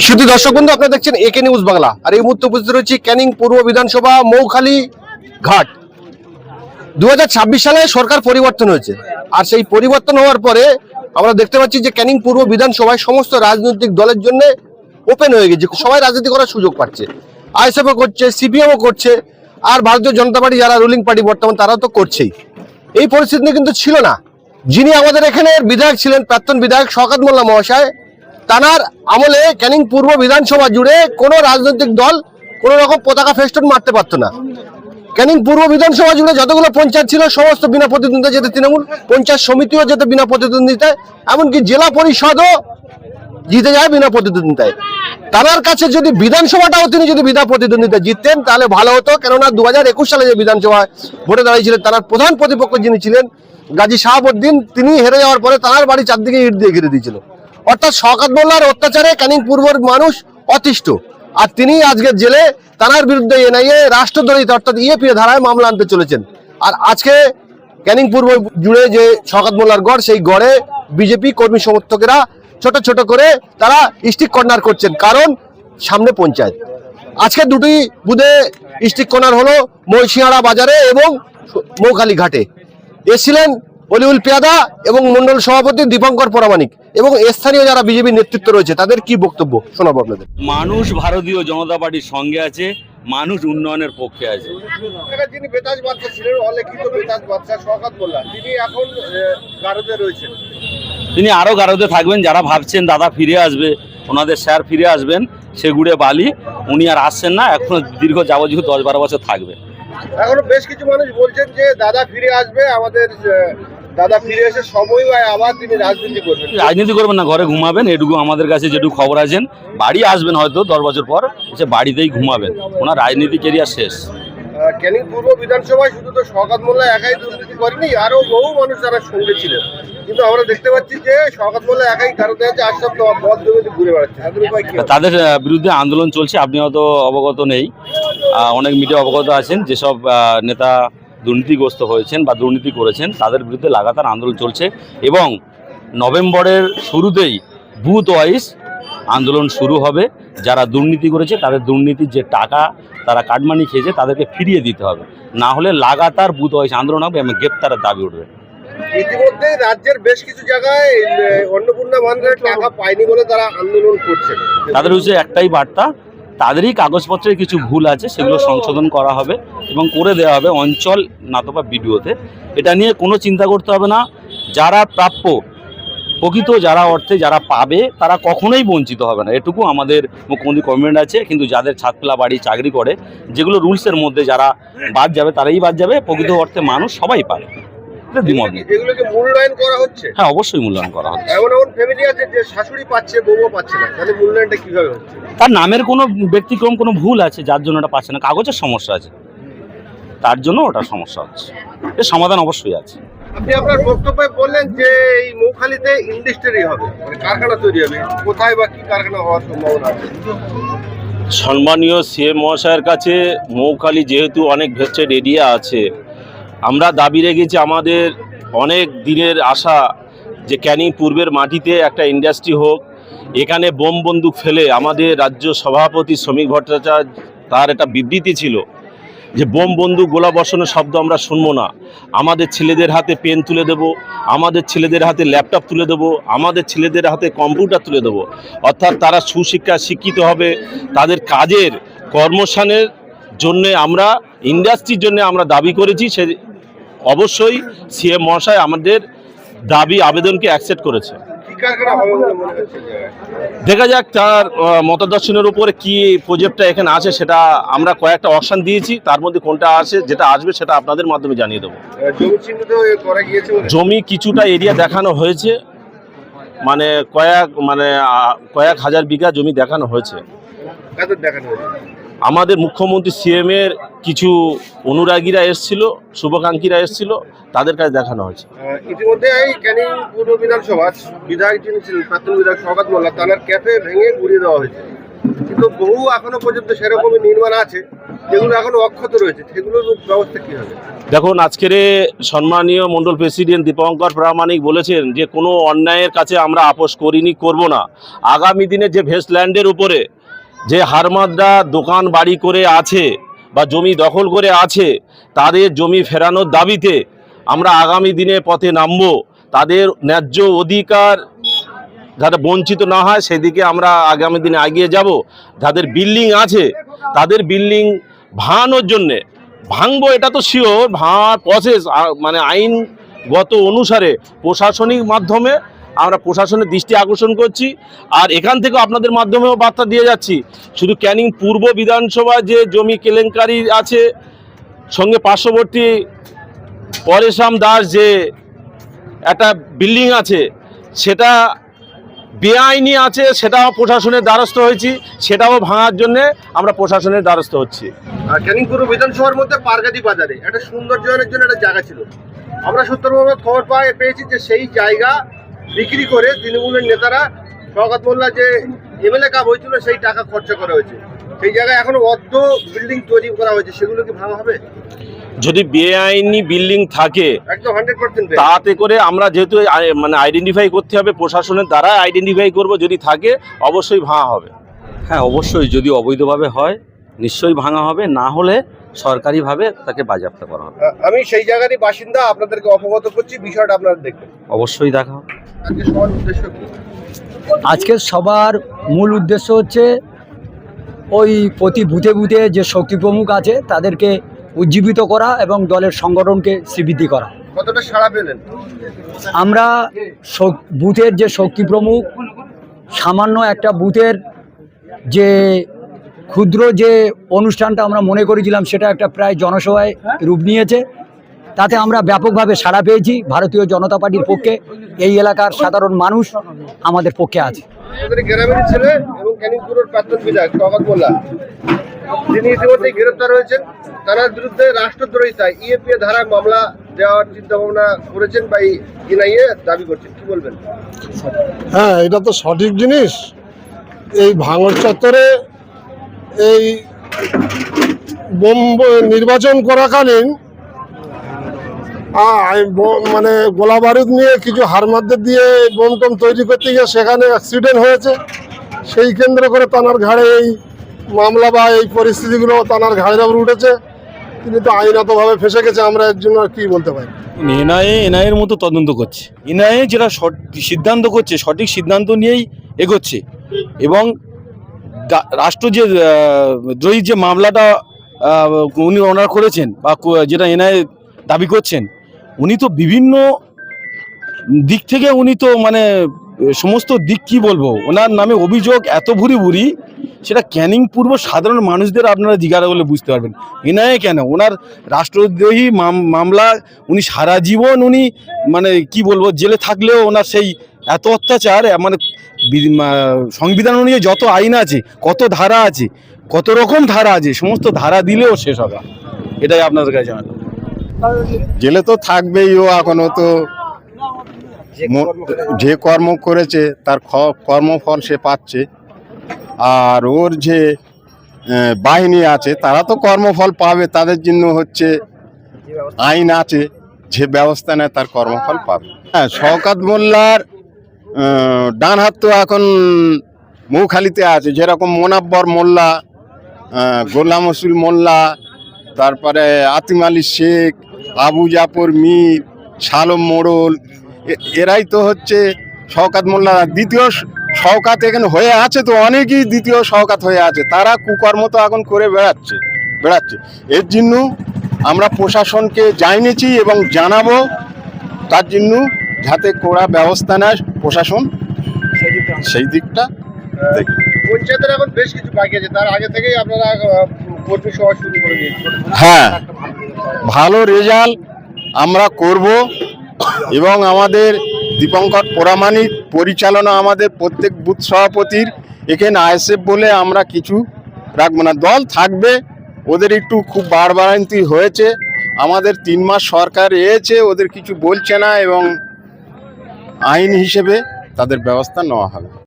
শুধু দর্শক বন্ধু, আপনারা দেখছেন একে নিউজ বাংলা। আর এই মুহূর্তে উপস্থিত রয়েছে ক্যানিং পূর্ব বিধানসভা মৌখালী ঘাট। 2026 সালে সরকার পরিবর্তন হয়েছে, আর সেই পরিবর্তন হওয়ার পরে আমরা দেখতে পাচ্ছি যে ক্যানিং পূর্ব বিধানসভায় সমস্ত রাজনৈতিক দলের জন্য ওপেন হয়ে গেছে, সবাই রাজনীতি করার সুযোগ পাচ্ছে। আইএসএফও করছে, সিপিএমও করছে, আর ভারতীয় জনতা পার্টি যারা রুলিং পার্টি বর্তমান তারাও তো করছেই। এই পরিস্থিতি কিন্তু ছিল না। যিনি আমাদের এখানে বিধায়ক ছিলেন, প্রাক্তন বিধায়ক শওকত মোল্লা মহাশয়, তানার আমলে ক্যানিং পূর্ব বিধানসভা জুড়ে কোনো রাজনৈতিক দল কোনো রকম পতাকা ফেস্টুন মারতে পারতো না। ক্যানিং পূর্ব বিধানসভা জুড়ে যতগুলো পঞ্চায়েত ছিল সমস্ত বিনা প্রতিদ্বন্দ্বিতা যেতে, তৃণমূল পঞ্চায়েত সমিতিও যেতে বিনা প্রতিদ্বন্দ্বিতায়, এমনকি জেলা পরিষদও জিতে যায় বিনা প্রতিদ্বন্দ্বিতায়। তার কাছে যদি বিধানসভাটাও তিনি যদি বিনা প্রতিদ্বন্দ্বিতায় জিততেন তাহলে ভালো হতো, কেননা 2021 সালে যে বিধানসভা ভোটে দাঁড়িয়েছিলেন তার প্রধান প্রতিপক্ষ যিনি ছিলেন গাজী শাহাবুদ্দিন, তিনি হেরে যাওয়ার পরে তার বাড়ি চারদিকে ইট দিয়ে ঘিরে দিয়েছিল। অর্থাৎ শওকত মোল্লার অত্যাচারে ক্যানিং পূর্বর মানুষ অতিষ্ঠ, আর তিনি আজকের জেলে তার বিরুদ্ধে এনআইএ রাষ্ট্রদ্রোহিতা অর্থাৎ ইএপি ধারায় মামলা আনতে চলেছেন। আর আজকে ক্যানিং পূর্ব জুড়ে যে শওকত মোল্লার গড়, সেই গড়ে বিজেপি কর্মী সমর্থকেরা ছোট ছোট করে তারা স্টিক কর্নার করছেন, কারণ সামনে পঞ্চায়েত। আজকে দুটি বুথে স্টিক কর্নার হলো মহিষিয়াড়া বাজারে এবং মৌখালী ঘাটে। এসেছিলেন অলিউল পেয়াদা এবং মন্ডল সভাপতি দীপঙ্কর পরামানিক এবং স্থানীয় যারা বিজেপি নেতৃত্ব রয়েছে তাদের কি বক্তব্য শোনাবো আপনাদের। মানুষ ভারতীয় জনতা পার্টির সঙ্গে আছে, মানুষ উন্নয়নের পক্ষে আছে। যিনি বেতাজ বাদশা ছিলেন, অলিখিত বেতাজ বাদশা শওকত মোল্লা, তিনি এখন গারদে রয়েছেন। তিনি আরও গারদে থাকবেন। যারা ভাবছেন দাদা ফিরে আসবে, ওনাদের স্যার ফিরে আসবেন, সেগুড়ে বালি, উনি আর আসছেন না, এখন দীর্ঘ যাবতীয় 10-12 বছর থাকবে। এখনো বেশ কিছু মানুষ বলছেন যে দাদা ফিরে আসবে, আমাদের দাদা ফিরে এসে সময় আবার তিনি রাজনীতি করবেন। রাজনীতি করবেন না, ঘরে ঘুমাবেন, এটুকু আমাদের কাছে যেটুকু খবর আছেন। বাড়ি আসবেন হয়তো 10 বছর পর, সে বাড়িতেই ঘুমাবেন, ওনার রাজনীতি কেরিয়ার শেষ। ক্যানিং পূর্ব বিধানসভায় শুধু তো শওকত মোল্লা একাই দুর্নীতি করেনি, আরো বহু মানুষ যারা সঙ্গে ছিলেন, কিন্তু আমরা দেখতে পাচ্ছি যে শওকত মোল্লা একাই কারণে আছে, আর সব পদ দুর্নীতি ঘুরে বেড়াচ্ছে। তাদের বিরুদ্ধে আন্দোলন চলছে, আপনি হয়তো অবগত নেই, অনেক মিডিয়া অবগত আছেন। যেসব নেতা দুর্নীতিগ্রস্ত হয়েছেন বা দুর্নীতি করেছেন তাদের বিরুদ্ধে লাগাতার আন্দোলন চলছে, এবং নভেম্বরের শুরুতেই বুথ ওয়াইজ আন্দোলন শুরু হবে। যারা দুর্নীতি করেছে তাদের দুর্নীতির যে টাকা তারা কাটমানি খেয়েছে তাদেরকে ফিরিয়ে দিতে হবে, না হলে লাগাতার বুথ ওয়াইজ আন্দোলন হবে এবং গ্রেপ্তারের দাবি উঠবে। ইতিমধ্যে রাজ্যের বেশ কিছু জায়গায় অন্নপূর্ণা ভান্ডারের টাকা পায়নি বলে তারা আন্দোলন করছে। তাদের হচ্ছে একটাই বার্তা, তাদেরই কাগজপত্রের কিছু ভুল আছে, সেগুলো সংশোধন করা হবে এবং করে দেওয়া হবে অঞ্চল নাতবা বিডিওতে। এটা নিয়ে কোনো চিন্তা করতে হবে না। যারা প্রাপ্য প্রকৃত যারা অর্থে যারা পাবে তারা কখনোই বঞ্চিত হবে না, এটুকু আমাদের মুখ্যমন্ত্রী কমিটমেন্ট আছে। কিন্তু যাদের ছাদখোলা বাড়ি চাকরি করে, যেগুলো রুলসের মধ্যে যারা বাদ যাবে তারাই বাদ যাবে, প্রকৃত অর্থে মানুষ সবাই পাবে। এগুলোকে মূল্যায়ন করা হচ্ছে? হ্যাঁ, অবশ্যই মূল্যায়ন করা হচ্ছে। এমন এমন ফ্যামিলি আছে যে শাশুড়ি পাচ্ছে, বউও পাচ্ছে না, তাহলে মূল্যায়নটা কিভাবে হচ্ছে? তার নামের কোনো ব্যতিক্রম কোনো ভুল আছে যার জন্য এটা পাচ্ছে না, কাগজের সমস্যা আছে, তার জন্য ওটা সমস্যা হচ্ছে। এর সমাধান অবশ্যই আছে। আপনি আপনার বক্তব্যে বললেন যে এই মৌখালীতে ইন্ডাস্ট্রি হবে, মানে কারখানা তৈরি হবে, কোথায় বা কি কারখানা হওয়ার সম্ভাবনা আছে? সম্মানীয় সিএম মহাশয়ের কাছে মৌখালী যেহেতু অনেক ভেস্টেড এরিয়া আছে, আমরা দাবি রেখেছি, আমাদের অনেক দিনের আশা যে ক্যানিং পূর্বের মাটিতে একটা ইন্ডাস্ট্রি হোক। এখানে বোম বন্দুক ফেলে আমাদের রাজ্য সভাপতি শ্রমিক ভট্টাচার্য তার একটা বিবৃতি ছিল যে বোম বন্দুক গোলা বর্ষণের শব্দ আমরা শুনবো না, আমাদের ছেলেদের হাতে পেন তুলে দেব, আমাদের ছেলেদের হাতে ল্যাপটপ তুলে দেব, আমাদের ছেলেদের হাতে কম্পিউটার তুলে দেব। অর্থাৎ তারা সুশিক্ষা শিক্ষিত হবে, তাদের কাজের কর্মস্থানের জন্য আমরা ইন্ডাস্ট্রির জন্য আমরা দাবি করেছি। সে অবশ্যই সিএম মহাশয় আমাদের দাবি আবেদনকে অ্যাকসেপ্ট করেছে। দেখা যাক তার মতদর্শনের উপরে কি প্রজেক্টটা এখানে আছে, সেটা আমরা কয়েকটা অপশন দিয়েছি, তার মধ্যে কোনটা আছে যেটা আসবে সেটা আপনাদের মাধ্যমে জানিয়ে দেবো। জমি কিছুটা এরিয়া দেখানো হয়েছে, মানে কয়েক হাজার বিঘা জমি দেখানো হয়েছে। আমাদের মুখ্যমন্ত্রী সিএম এর কিছু অনুরাগীরা এসেছিল, শুভাকাঙ্ক্ষীরা এসেছিল, তাদের কাছে দেখানো হয়েছে। ইতিমধ্যে এই ক্যানিং পূর্ব বিধানসভার বিধায়ক যিনি ছিলেন প্রাক্তন বিধায়ক শওকত মোল্লা, তার ক্যাফে ভেঙে গুড়িয়ে দেওয়া হয়েছে, কিন্তু বহু এখনো পর্যন্ত সেরকমই নির্মাণ আছে। যেগুলো এখন অক্ষত রয়েছে সেগুলোর ব্যবস্থা কি হবে? দেখুন, আজকের সম্মানীয় মণ্ডল প্রেসিডেন্ট দীপঙ্কর প্রামাণিক বলেছেন যে কোনো অন্যায়ের কাছে আমরা আপোষ করিনি, করব না। আগামী দিনে যে ভেস্টল্যান্ডের উপরে যে হারমাদরা দোকান বাড়ি করে আছে বা জমি দখল করে আছে, তাদের জমি ফেরানোর দাবিতে আমরা আগামী দিনে পথে নামব। তাদের ন্যায্য অধিকার যাতে বঞ্চিত না হয় সেদিকে আমরা আগামী দিনে এগিয়ে যাব। যাদের বিল্ডিং আছে তাদের বিল্ডিং ভাঙানোর জন্যে ভাঙবো, এটা তো শিওর। ভাঙার প্রসেস মানে আইনগত অনুসারে প্রশাসনিক মাধ্যমে আমরা প্রশাসনের দৃষ্টি আকর্ষণ করছি। আর এখান থেকে আপনাদের মাধ্যমেও বার্তা দিয়ে যাচ্ছি, শুধু ক্যানিং পূর্ব বিধানসভা যে জমি কেলেঙ্কারি আছে, সঙ্গে পার্শ্ববর্তী পরেশরাম দাস যে একটা বিল্ডিং আছে সেটা বেআইনি আছে, সেটাও প্রশাসনের দ্বারস্থ হয়েছি, সেটাও ভাঙার জন্যে আমরা প্রশাসনের দ্বারস্থ হচ্ছি। আর ক্যানিং পূর্ব বিধানসভার মধ্যে পারগাদি বাজারে একটা সৌন্দর্যায়নের জন্য একটা জায়গা ছিল। আমরা সূত্রমারফত খবর পেয়েছি যে সেই জায়গা বিক্রি করে তৃণমূলের নেতারা শওকত মোল্লা যে এমএলএ কাপ হয়েছিল সেই টাকা খরচা করা হয়েছে। সেই জায়গায় এখনো অর্ধ বিল্ডিং তৈরি করা হয়েছে, সেগুলো কি ভাঙা হবে? যদি বেআইনি বিল্ডিং থাকে একদম 100% তাতে করে আমরা যেহেতু মানে আইডেন্টিফাই করতে হবে, প্রশাসনের দ্বারা আইডেন্টিফাই করব, যদি থাকে অবশ্যই ভাঙা হবে। হ্যাঁ, অবশ্যই যদি অবৈধভাবে হয় নিশ্চয়ই ভাঙা হবে, না হলে সরকারিভাবে তাকে বাজেয়াপ্ত করা হবে। আমি সেই জায়গারই বাসিন্দা, আপনাদেরকে অবগত করছি, বিষয়টা আপনারা দেখবেন। অবশ্যই দেখা হবে। আজকে সবার উদ্দেশ্য কি? আজকের সবার মূল উদ্দেশ্য হচ্ছে ওই প্রতি বুথে বুথে যে শক্তি প্রমুখ আছে তাদেরকে উজ্জীবিত করা এবং দলের সংগঠনকে শ্রীবৃদ্ধি করা। কতটা সাড়া পেলেন? আমরা বুথের যে শক্তি প্রমুখ, সামান্য একটা বুথের যে ক্ষুদ্র যে অনুষ্ঠানটা আমরা মনে করেছিলাম সেটা একটা প্রায় জনসভায় রূপ নিয়েছে। তাতে আমরা ব্যাপকভাবে সাড়া পেয়েছি। ভারতীয় জনতা পার্টির পক্ষে এই এলাকার সাধারণ মানুষ আমাদের পক্ষে আছে। আমাদের গ্রামের ছেলে এবং ক্যানিংপুরের প্রাক্তন বিধায়ক শওকত মোল্লা, যিনি ইতিমধ্যেই গ্রেপ্তার হয়েছেন, তার বিরুদ্ধে রাষ্ট্রদ্রোহিতা ইএপিএ ধারায় মামলা দেওয়ার চিন্তা ভাবনা করেছেন বা এনআইএ দাবি করছেন, কি বলবেন? হ্যাঁ, এটা তো সঠিক জিনিস। এই ভাঙড় চত্বরে এই নির্বাচন করাকালীন মানে গোলা বারুদ নিয়ে কিছু হারমাদদের দিয়ে বোম টোম তৈরি করতে গিয়ে সেখানে অ্যাক্সিডেন্ট হয়েছে। সেই কেন্দ্র করে তানার ঘাড়ে এই মামলা বা এই পরিস্থিতিগুলো তানার ঘাড়ের উপর উঠেছে। তিনি তো আইনগতভাবে ফেসে গেছে, আমরা এর জন্য আর কি বলতে পারি। এনআইএর মতো তদন্ত করছে। এনআইএ যেটা সিদ্ধান্ত করছে সঠিক সিদ্ধান্ত নিয়েই এগোচ্ছে এবং রাষ্ট্র যে দ্রোহী যে মামলাটা উনি অনার করেছেন বা যেটা এনআইএ দাবি করছেন, উনি তো বিভিন্ন দিক থেকে উনি তো মানে সমস্ত দিক কি বলবো, ওনার নামে অভিযোগ এত ভুরি ভুরি, সেটা ক্যানিং পূর্ব সাধারণ মানুষদের আপনারা জিজ্ঞাসা করলে বুঝতে পারবেন। এনআইএ কেন, ওনার রাষ্ট্রদ্রোহী মামলা, উনি সারা জীবন উনি মানে কি বলবো জেলে থাকলেও ওনার সেই এত অত্যাচার, মানে সংবিধান অনুযায়ী যত আইন আছে, কত ধারা আছে, কত রকম ধারা আছে, সমস্ত ধারা দিলেও শেষ হবে। এটাই আপনাদের কাছে জানালাম। জেলে তো থাকবেই। ও এখনো তো যে কর্ম করেছে তার কর্মফল সে পাচ্ছে। আর ওর যে বাহিনী আছে তারা তো কর্মফল পাবে, তাদের জন্য হচ্ছে আইন আছে, যে ব্যবস্থা নেয় তার কর্মফল পাবে। হ্যাঁ, শওকত মোল্লার ডান হাত তো এখন মৌখালিতে আছে, যেরকম মোনাব্বর মোল্লা, গোলাম রসুল মোল্লা, তারপরে আতিম আলী শেখ, আবু জাফর মীর, শালম মোড়ল, এরাই তো হচ্ছে শওকত মোল্লা। দ্বিতীয় শওকত এখানে হয়ে আছে, তো অনেকেই দ্বিতীয় শওকত হয়ে আছে, তারা কুকর্ম তো এখন করে বেড়াচ্ছে। এর জন্য আমরা প্রশাসনকে জানিয়েছি এবং জানাবো, তার জন্য যাতে কড়া ব্যবস্থা নেয় প্রশাসন, সেই দিকটা দেখি। পঞ্চায়েতের এখন বেশ কিছু বাকি আছে, তার আগে থেকেই আপনারা কর্মী সভা শুরু করে দিয়েছেন। হ্যাঁ, ভালো রেজাল্ট আমরা করব এবং আমাদের দীপঙ্কর প্রামাণিক পরিচালনা আমাদের প্রত্যেক বুথ সভাপতির। এখানে আইএসএফ বলে আমরা কিছু রাখবো না, দল থাকবে। ওদের একটু খুব বাড়বাড়ন্তি হয়েছে, আমাদের 3 মাস সরকার এসেছে, ওদের কিছু বলছে না এবং আইন হিসেবে তাদের ব্যবস্থা নেওয়া হবে।